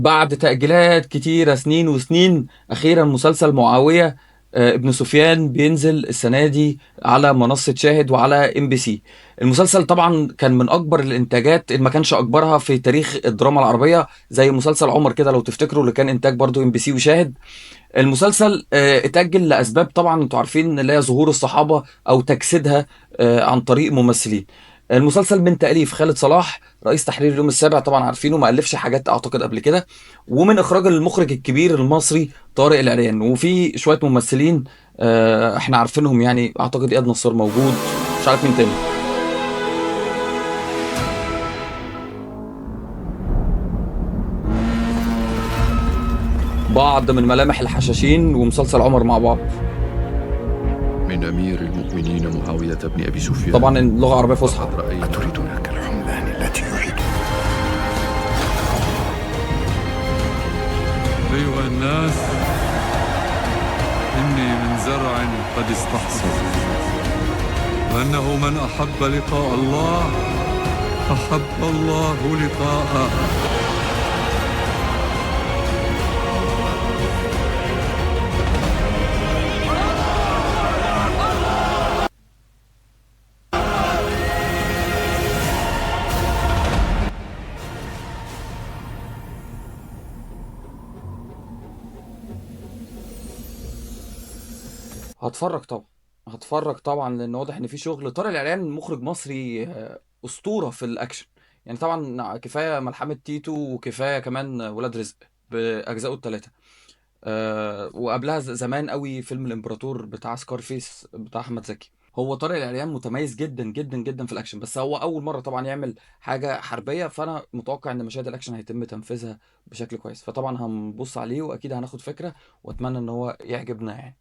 بعد تأجيلات كتيرة سنين وسنين، أخيرا مسلسل معاوية ابن سفيان بينزل السنة دي على منصة شاهد وعلى ام بي سي. المسلسل طبعا كان من أكبر الإنتاجات إن ما كانش أكبرها في تاريخ الدراما العربية، زي مسلسل عمر كده لو تفتكروا، اللي كان إنتاج برضو ام بي سي وشاهد. المسلسل اتأجل لأسباب طبعا انتوا عارفين، اللي هي ظهور الصحابة أو تجسيدها عن طريق ممثلين. المسلسل من تأليف خالد صلاح، رئيس تحرير اليوم السابع، طبعا عارفينه، ما ألفش حاجات أعتقد قبل كده، ومن إخراج المخرج الكبير المصري طارق العريان، وفي شوية ممثلين احنا عارفينهم، يعني أعتقد إياد نصار موجود، مش عارف مين تاني. بعض من ملامح الحشاشين ومسلسل عمر مع بعض. من أمير المؤمنين معاوية بن أبي سفيان. طبعا اللغة العربية فصحى. أتريدون كالحملان التي يحيط. أيها الناس، إني من زرع قد استحصل، وأنه من أحب لقاء الله أحب الله لقاءه. هتفرج طبعا، هتفرج طبعا، لان واضح ان في شغل. طارق العريان مخرج مصري اسطوره في الاكشن، يعني طبعا كفايه ملحمه تيتو، وكفايه كمان ولاد رزق باجزائه الثلاثه. وقبلها زمان قوي فيلم الامبراطور بتاع سكارفيس بتاع احمد زكي. هو طارق العريان متميز جدا جدا جدا في الاكشن، بس هو اول مره طبعا يعمل حاجه حربيه، فانا متوقع ان مشاهد الاكشن هيتم تنفيذها بشكل كويس، فطبعا هنبص عليه واكيد هناخد فكره، واتمنى ان هو يعجبنا يعني.